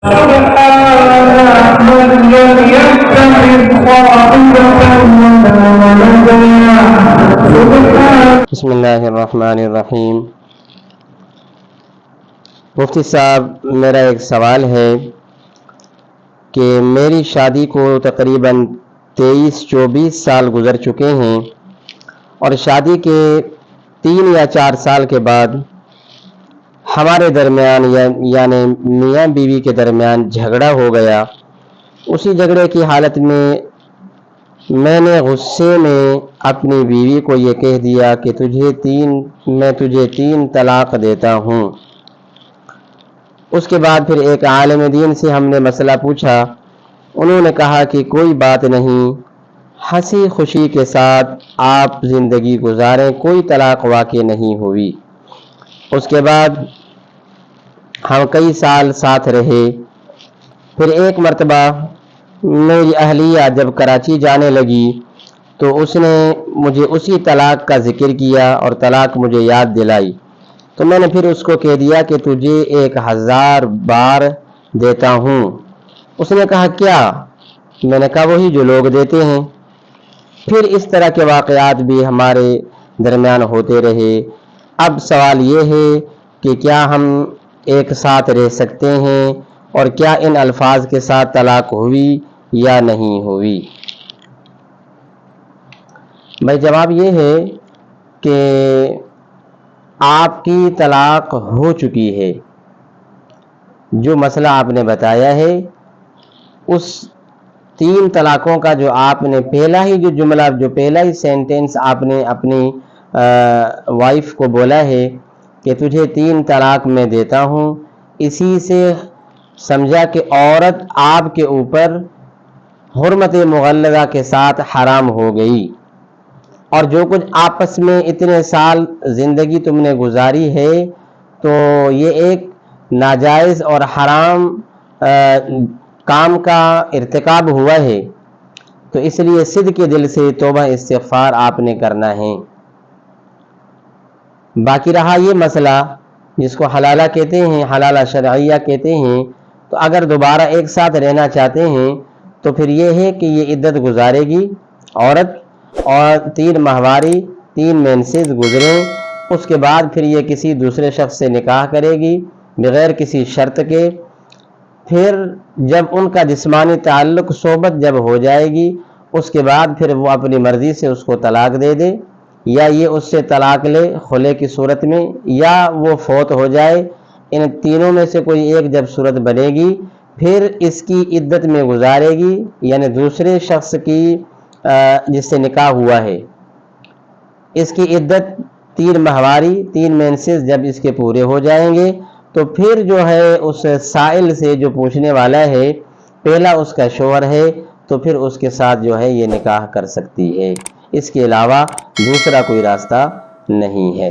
بسم اللہ الرحمن الرحیم۔ مفتی صاحب، میرا ایک سوال ہے کہ میری شادی کو تقریباً 23-24 سال گزر چکے ہیں اور شادی کے 3 یا 4 سال کے بعد ہمارے درمیان یعنی میاں بیوی کے درمیان جھگڑا ہو گیا۔ اسی جھگڑے کی حالت میں نے غصے میں اپنی بیوی کو یہ کہہ دیا کہ میں تجھے 3 طلاق دیتا ہوں۔ اس کے بعد پھر ایک عالم دین سے ہم نے مسئلہ پوچھا، انہوں نے کہا کہ کوئی بات نہیں، ہنسی خوشی کے ساتھ آپ زندگی گزاریں، کوئی طلاق واقع نہیں ہوئی۔ اس کے بعد ہم کئی سال ساتھ رہے۔ پھر ایک مرتبہ میری اہلیہ جب کراچی جانے لگی تو اس نے مجھے اسی طلاق کا ذکر کیا اور طلاق مجھے یاد دلائی، تو میں نے پھر اس کو کہہ دیا کہ تجھے 1000 بار دیتا ہوں۔ اس نے کہا کیا؟ میں نے کہا وہی جو لوگ دیتے ہیں۔ پھر اس طرح کے واقعات بھی ہمارے درمیان ہوتے رہے۔ اب سوال یہ ہے کہ کیا ہم ایک ساتھ رہ سکتے ہیں اور کیا ان الفاظ کے ساتھ طلاق ہوئی یا نہیں ہوئی؟ بھائی جواب یہ ہے کہ آپ کی طلاق ہو چکی ہے۔ جو مسئلہ آپ نے بتایا ہے اس 3 طلاقوں کا جو آپ نے پہلا ہی سینٹنس آپ نے اپنی وائف کو بولا ہے کہ تجھے 3 طلاق میں دیتا ہوں، اسی سے سمجھا کہ عورت آپ کے اوپر حرمت مغلظہ کے ساتھ حرام ہو گئی، اور جو کچھ آپس میں اتنے سال زندگی تم نے گزاری ہے تو یہ ایک ناجائز اور حرام کام کا ارتکاب ہوا ہے، تو اس لیے صدق کے دل سے توبہ استغفار آپ نے کرنا ہے۔ باقی رہا یہ مسئلہ جس کو حلالہ کہتے ہیں، حلالہ شرعیہ کہتے ہیں، تو اگر دوبارہ ایک ساتھ رہنا چاہتے ہیں تو پھر یہ ہے کہ یہ عدت گزارے گی عورت، اور 3 ماہواری 3 مینسز گزریں، اس کے بعد پھر یہ کسی دوسرے شخص سے نکاح کرے گی بغیر کسی شرط کے۔ پھر جب ان کا جسمانی تعلق صحبت جب ہو جائے گی اس کے بعد پھر وہ اپنی مرضی سے اس کو طلاق دے دے، یا یہ اس سے طلاق لے خلع کی صورت میں، یا وہ فوت ہو جائے، ان تینوں میں سے کوئی ایک جب صورت بنے گی پھر اس کی عدت میں گزارے گی، یعنی دوسرے شخص کی جس سے نکاح ہوا ہے اس کی عدت 3 ماہواری 3 مینسز جب اس کے پورے ہو جائیں گے تو پھر جو ہے اس سائل سے جو پوچھنے والا ہے پہلا اس کا شوہر ہے تو پھر اس کے ساتھ جو ہے یہ نکاح کر سکتی ہے، اس کے علاوہ دوسرا کوئی راستہ نہیں ہے۔